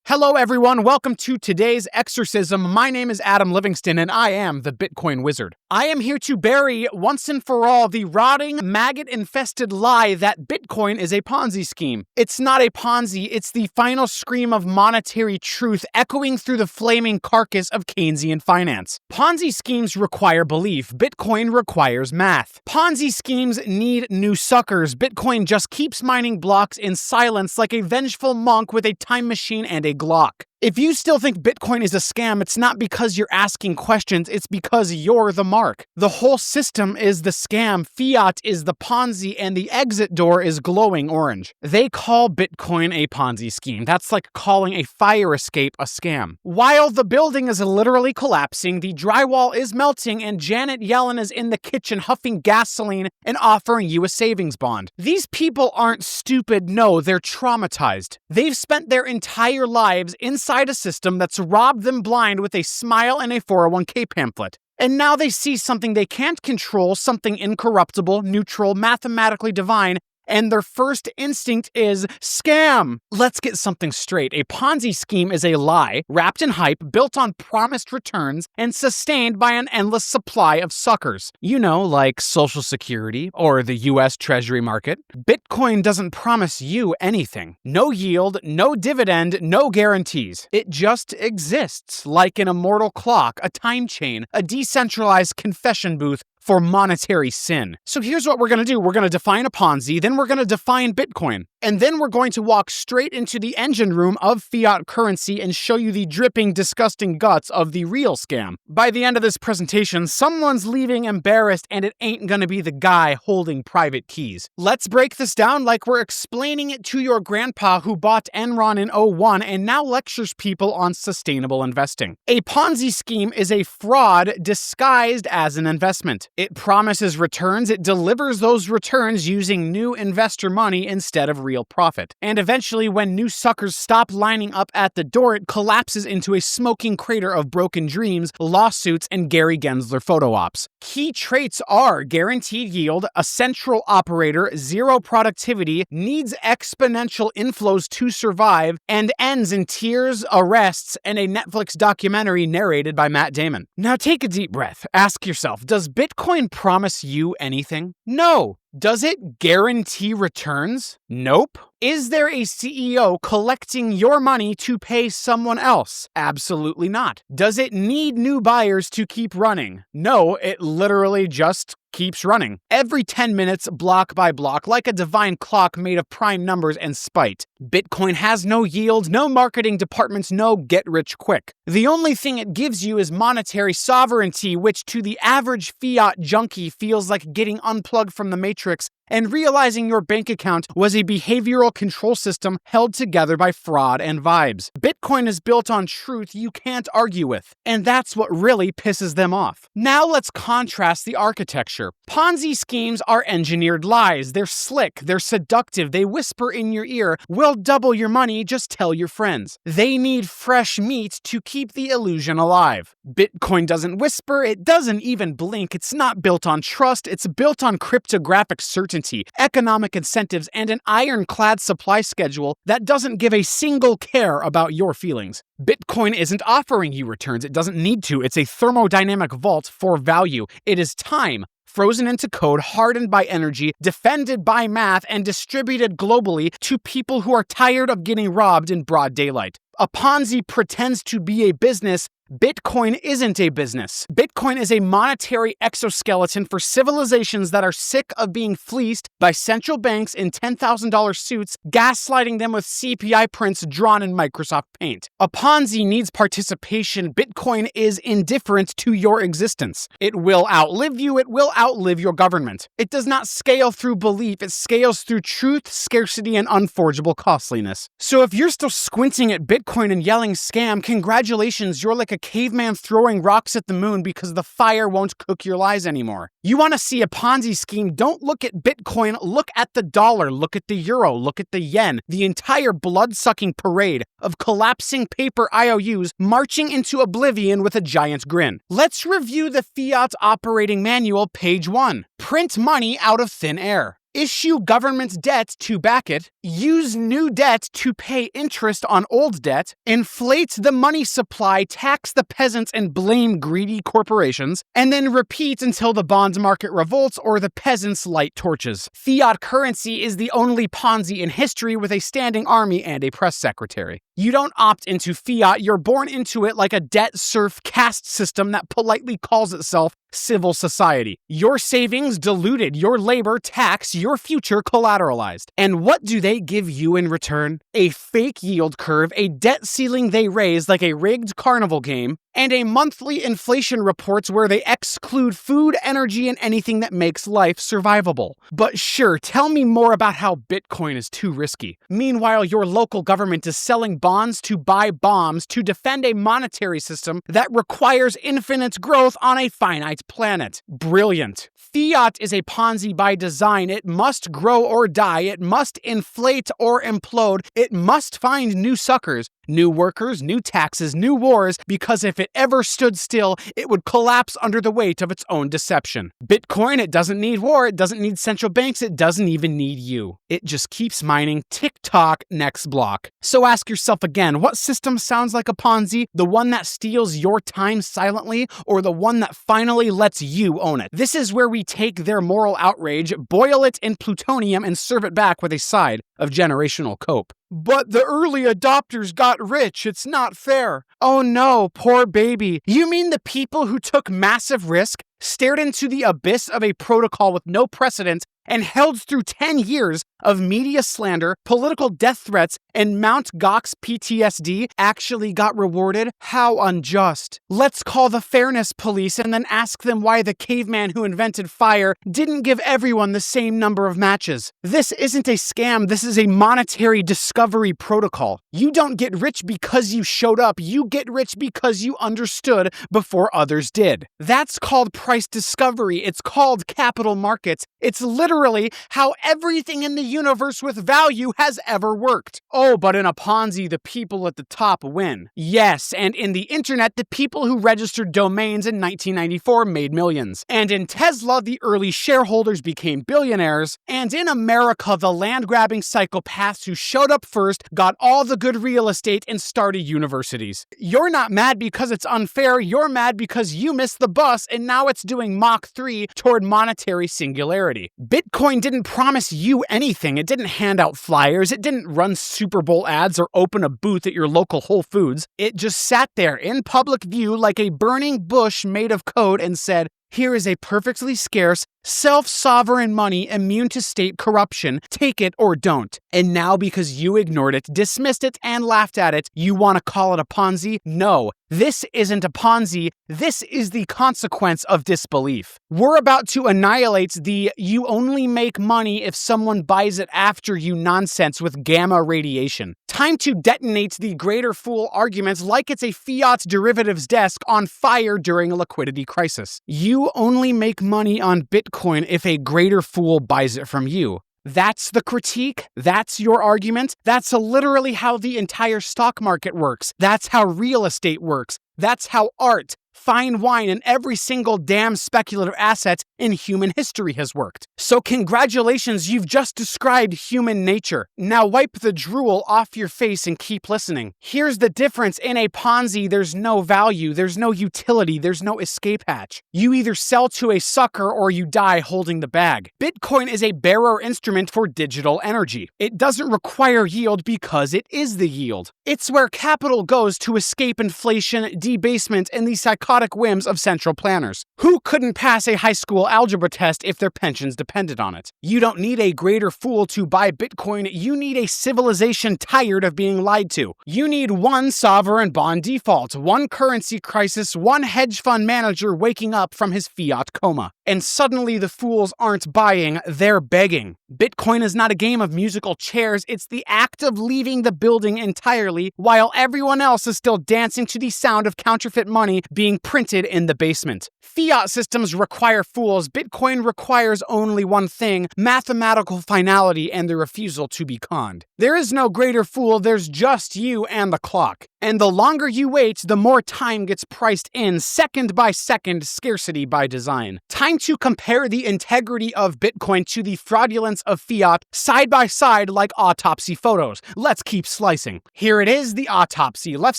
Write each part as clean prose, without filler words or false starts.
Hello everyone, welcome to today's exorcism. My name is Adam Livingston and I am the Bitcoin Wizard. I am here to bury once and for all the rotting, maggot-infested lie that Bitcoin is a Ponzi scheme. It's not a Ponzi, it's the final scream of monetary truth echoing through the flaming carcass of Keynesian finance. Ponzi schemes require belief, Bitcoin requires math. Ponzi schemes need new suckers, Bitcoin just keeps mining blocks in silence like a vengeful monk with a time machine and a Glock. If you still think Bitcoin is a scam, it's not because you're asking questions, it's because you're the mark. The whole system is the scam, Fiat is the Ponzi, and the exit door is glowing orange. They call Bitcoin a Ponzi scheme. That's like calling a fire escape a scam. While the building is literally collapsing, the drywall is melting, and Janet Yellen is in the kitchen huffing gasoline and offering you a savings bond. These people aren't stupid, no, they're traumatized. They've spent their entire lives inside a system that's robbed them blind with a smile and a 401k pamphlet. And now they see something they can't control, something incorruptible, neutral, mathematically divine, and their first instinct is scam. Let's get something straight. A Ponzi scheme is a lie, wrapped in hype, built on promised returns, and sustained by an endless supply of suckers. You know, like Social Security or the US Treasury market. Bitcoin doesn't promise you anything. No yield, no dividend, no guarantees. It just exists, like an immortal clock, a time chain, a decentralized confession booth for monetary sin. So here's what we're going to do. We're going to define a Ponzi, then we're going to define Bitcoin, and then we're going to walk straight into the engine room of fiat currency and show you the dripping, disgusting guts of the real scam. By the end of this presentation, someone's leaving embarrassed, and it ain't going to be the guy holding private keys. Let's break this down like we're explaining it to your grandpa who bought Enron in 01 and now lectures people on sustainable investing. A Ponzi scheme is a fraud disguised as an investment. It promises returns, it delivers those returns using new investor money instead of real profit. And eventually, when new suckers stop lining up at the door, it collapses into a smoking crater of broken dreams, lawsuits, and Gary Gensler photo ops. Key traits are guaranteed yield, a central operator, zero productivity, needs exponential inflows to survive, and ends in tears, arrests, and a Netflix documentary narrated by Matt Damon. Now take a deep breath. Ask yourself, does Bitcoin promise you anything? No. Does it guarantee returns? Nope. Is there a CEO collecting your money to pay someone else? Absolutely not. Does it need new buyers to keep running? No, it literally just keeps running. Every 10 minutes, block by block, like a divine clock made of prime numbers and spite. Bitcoin has no yield, no marketing departments, no get rich quick. The only thing it gives you is monetary sovereignty, which to the average fiat junkie feels like getting unplugged from the matrix and realizing your bank account was a behavioral control system held together by fraud and vibes. Bitcoin is built on truth you can't argue with, and that's what really pisses them off. Now let's contrast the architecture. Ponzi schemes are engineered lies. They're slick, they're seductive, they whisper in your ear, "We'll double your money, just tell your friends." They need fresh meat to keep the illusion alive. Bitcoin doesn't whisper, it doesn't even blink. It's not built on trust, it's built on cryptographic certainty, economic incentives, and an ironclad supply schedule that doesn't give a single care about your feelings. Bitcoin isn't offering you returns. It doesn't need to. It's a thermodynamic vault for value. It is time, frozen into code, hardened by energy, defended by math, and distributed globally to people who are tired of getting robbed in broad daylight. A Ponzi pretends to be a business. Bitcoin isn't a business. Bitcoin is a monetary exoskeleton for civilizations that are sick of being fleeced by central banks in $10,000 suits, gaslighting them with CPI prints drawn in Microsoft Paint. A Ponzi needs participation. Bitcoin is indifferent to your existence. It will outlive you. It will outlive your government. It does not scale through belief. It scales through truth, scarcity, and unforgeable costliness. So if you're still squinting at Bitcoin and yelling scam, congratulations, you're like a caveman throwing rocks at the moon because the fire won't cook your lies anymore. You want to see a Ponzi scheme? Don't look at Bitcoin, look at the dollar, look at the euro, look at the yen, the entire blood-sucking parade of collapsing paper IOUs marching into oblivion with a giant grin. Let's review the Fiat operating manual, page 1. Print money out of thin air. issue government debt to back it, use new debt to pay interest on old debt, inflate the money supply, tax the peasants, and blame greedy corporations, and then repeat until the bond market revolts or the peasants light torches. Fiat currency is the only Ponzi in history with a standing army and a press secretary. You don't opt into fiat, you're born into it like a debt serf caste system that politely calls itself civil society. Your savings diluted, your labor taxed, your future collateralized. And what do they give you in return? A fake yield curve, a debt ceiling they raise like a rigged carnival game, and a monthly inflation reports where they exclude food, energy, and anything that makes life survivable. But sure, tell me more about how Bitcoin is too risky. Meanwhile, your local government is selling bonds to buy bombs to defend a monetary system that requires infinite growth on a finite planet. Brilliant. Fiat is a Ponzi by design. It must grow or die. It must inflate or implode. It must find new suckers, new workers, new taxes, new wars, because if it ever stood still, it would collapse under the weight of its own deception. Bitcoin, it doesn't need war, it doesn't need central banks, it doesn't even need you. It just keeps mining. Tick-tock, next block. So ask yourself again, what system sounds like a Ponzi? The one that steals your time silently, or the one that finally lets you own it? This is where we take their moral outrage, boil it in plutonium, and serve it back with a side of generational cope. But the early adopters got rich. It's not fair. Oh no, poor baby. You mean the people who took massive risk, stared into the abyss of a protocol with no precedent, and held through 10 years of media slander, political death threats, and Mt. Gox PTSD actually got rewarded? How unjust. Let's call the fairness police and then ask them why the caveman who invented fire didn't give everyone the same number of matches. This isn't a scam, this is a monetary discovery protocol. You don't get rich because you showed up, you get rich because you understood before others did. That's called price discovery, it's called capital markets. It's literally how everything in the universe with value has ever worked. Oh, but in a Ponzi, the people at the top win. Yes, and in the internet, the people who registered domains in 1994 made millions. And in Tesla, the early shareholders became billionaires. And in America, the land-grabbing psychopaths who showed up first got all the good real estate and started universities. You're not mad because it's unfair, you're mad because you missed the bus and now it's doing Mach 3 toward monetary singularity. Bitcoin didn't promise you anything. It didn't hand out flyers. It didn't run Super Bowl ads or open a booth at your local Whole Foods. It just sat there in public view like a burning bush made of code and said, here is a perfectly scarce, self-sovereign money immune to state corruption. Take it or don't. And now because you ignored it, dismissed it, and laughed at it, you want to call it a Ponzi? No, this isn't a Ponzi. This is the consequence of disbelief. We're about to annihilate the you only make money if someone buys it after you nonsense with gamma radiation. Time to detonate the greater fool argument like it's a fiat derivatives desk on fire during a liquidity crisis. You only make money on Bitcoin if a greater fool buys it from you. That's the critique? That's your argument? That's literally how the entire stock market works. That's how real estate works. That's how art, fine wine, and every single damn speculative asset in human history has worked. So congratulations, you've just described human nature. Now wipe the drool off your face and keep listening. Here's the difference. In a Ponzi, there's no value, there's no utility, there's no escape hatch. You either sell to a sucker or you die holding the bag. Bitcoin is a bearer instrument for digital energy. It doesn't require yield because it is the yield. It's where capital goes to escape inflation, debasement, and the psychotic whims of central planners. Who couldn't pass a high school algebra test if their pensions depended on it? You don't need a greater fool to buy Bitcoin, you need a civilization tired of being lied to. You need one sovereign bond default, one currency crisis, one hedge fund manager waking up from his fiat coma. And suddenly the fools aren't buying, they're begging. Bitcoin is not a game of musical chairs, it's the act of leaving the building entirely while everyone else is still dancing to the sound of counterfeit money being printed in the basement. Fiat systems require fools. Bitcoin requires only one thing, mathematical finality and the refusal to be conned. There is no greater fool, there's just you and the clock. And the longer you wait, the more time gets priced in, second by second, scarcity by design. Time to compare the integrity of Bitcoin to the fraudulence of fiat side by side like autopsy photos. Let's keep slicing. Here it is, the autopsy. Left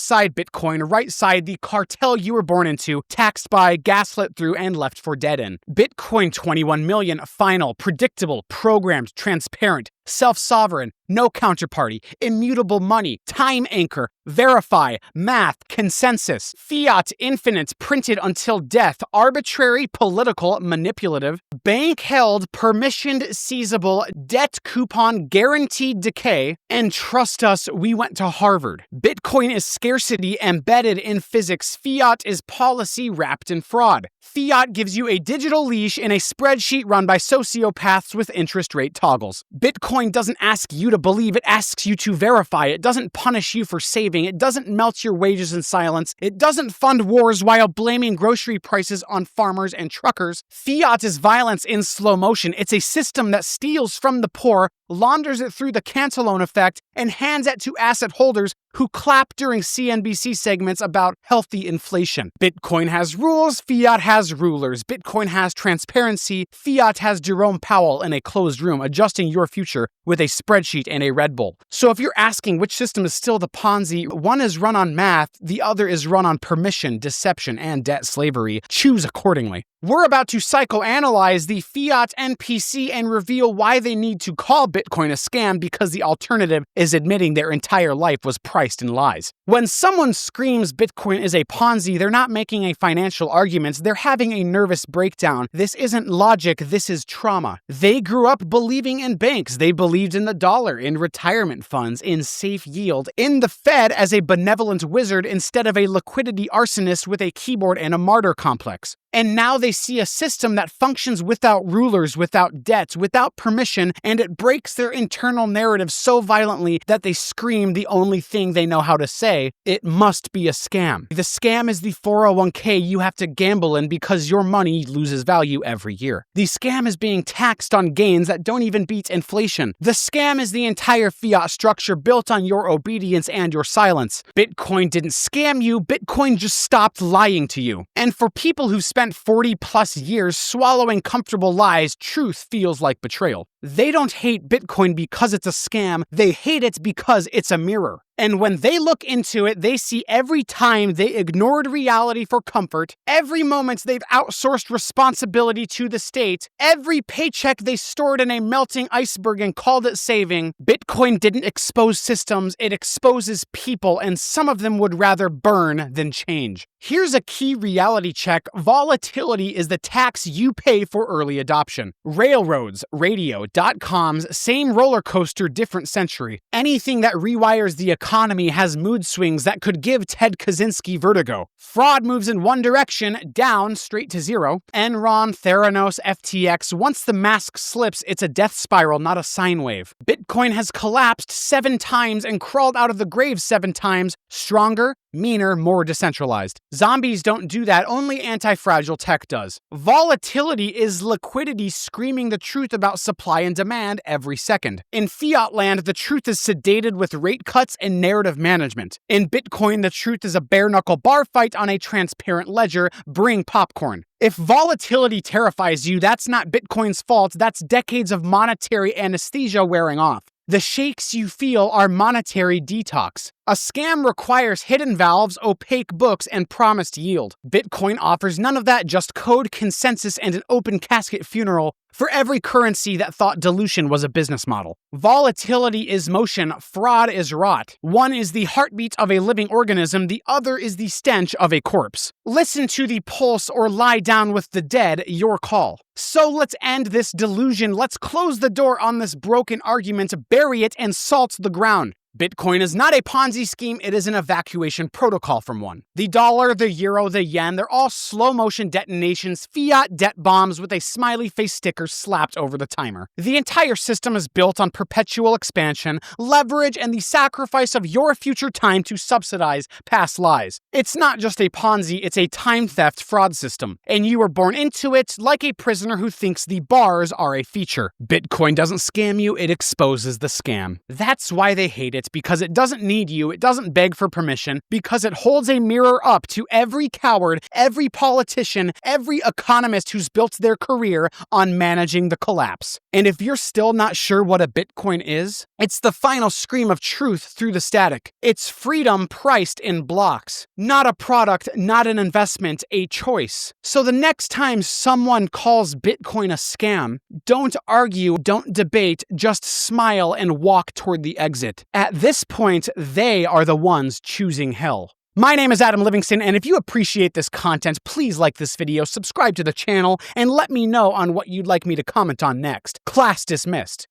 side Bitcoin, right side the cartel you were born into, taxed by, gaslit through, and left for dead in. Bitcoin 21 million, final, predictable, programmed, transparent, self-sovereign, no counterparty, immutable money, time anchor, verify, math, consensus, fiat infinite, printed until death, arbitrary, political, manipulative, bank-held, permissioned, seizable, debt coupon, guaranteed decay, and trust us, we went to Harvard. Bitcoin is scarcity embedded in physics. Fiat is policy wrapped in fraud. Fiat gives you a digital leash in a spreadsheet run by sociopaths with interest rate toggles. Bitcoin doesn't ask you to believe, it asks you to verify. It doesn't punish you for saving. It doesn't melt your wages in silence. It doesn't fund wars while blaming grocery prices on farmers and truckers. Fiat is violence in slow motion. It's a system that steals from the poor, launders it through the Cantillon effect, and hands it to asset holders who clap during CNBC segments about healthy inflation. Bitcoin has rules, fiat has rulers. Bitcoin has transparency, fiat has Jerome Powell in a closed room adjusting your future with a spreadsheet and a Red Bull. So if you're asking which system is still the Ponzi, one is run on math, the other is run on permission, deception, and debt slavery. Choose accordingly. We're about to psychoanalyze the fiat NPC and reveal why they need to call Bitcoin a scam, because the alternative is admitting their entire life was priced in lies. When someone screams Bitcoin is a Ponzi, they're not making a financial argument, they're having a nervous breakdown. This isn't logic, this is trauma. They grew up believing in banks, they believed in the dollar, in retirement funds, in safe yield, in the Fed as a benevolent wizard instead of a liquidity arsonist with a keyboard and a martyr complex. And now they see a system that functions without rulers, without debts, without permission, and it breaks their internal narrative so violently that they scream the only thing they know how to say: it must be a scam. The scam is the 401k you have to gamble in because your money loses value every year. The scam is being taxed on gains that don't even beat inflation. The scam is the entire fiat structure built on your obedience and your silence. Bitcoin didn't scam you, Bitcoin just stopped lying to you. And for people who spent 40 plus years swallowing comfortable lies, truth feels like betrayal. They don't hate Bitcoin because it's a scam, they hate it because it's a mirror. And when they look into it, they see every time they ignored reality for comfort, every moment they've outsourced responsibility to the state, every paycheck they stored in a melting iceberg and called it saving. Bitcoin didn't expose systems, it exposes people, and some of them would rather burn than change. Here's a key reality check. Volatility is the tax you pay for early adoption. Railroads, radio, .coms, same roller coaster, different century. Anything that rewires the economy has mood swings that could give Ted Kaczynski vertigo. Fraud moves in one direction, down, straight to zero. Enron, Theranos, FTX, once the mask slips, it's a death spiral, not a sine wave. Bitcoin has collapsed 7 times and crawled out of the grave 7 times, stronger, meaner, more decentralized. Zombies don't do that, only anti-fragile tech does. Volatility is liquidity screaming the truth about supply and demand every second. In fiat land, the truth is sedated with rate cuts and narrative management. In Bitcoin, the truth is a bare-knuckle bar fight on a transparent ledger. Bring popcorn. If volatility terrifies you, that's not Bitcoin's fault, that's decades of monetary anesthesia wearing off. The shakes you feel are monetary detox. A scam requires hidden valves, opaque books, and promised yield. Bitcoin offers none of that, just code, consensus, and an open casket funeral for every currency that thought dilution was a business model. Volatility is motion, fraud is rot. One is the heartbeat of a living organism, the other is the stench of a corpse. Listen to the pulse or lie down with the dead, your call. So let's end this delusion, let's close the door on this broken argument, bury it, and salt the ground. Bitcoin is not a Ponzi scheme, it is an evacuation protocol from one. The dollar, the euro, the yen, they're all slow-motion detonations, fiat debt bombs with a smiley face sticker slapped over the timer. The entire system is built on perpetual expansion, leverage, and the sacrifice of your future time to subsidize past lies. It's not just a Ponzi, it's a time theft fraud system. And you were born into it like a prisoner who thinks the bars are a feature. Bitcoin doesn't scam you, it exposes the scam. That's why they hate it. it because it doesn't need you, it doesn't beg for permission, because it holds a mirror up to every coward, every politician, every economist who's built their career on managing the collapse. And if you're still not sure what a Bitcoin is, it's the final scream of truth through the static. It's freedom priced in blocks. Not a product, not an investment, a choice. So the next time someone calls Bitcoin a scam, don't argue, don't debate, just smile and walk toward the exit. At this point, they are the ones choosing hell. My name is Adam Livingston, and if you appreciate this content, please like this video, subscribe to the channel, and let me know on what you'd like me to comment on next. Class dismissed.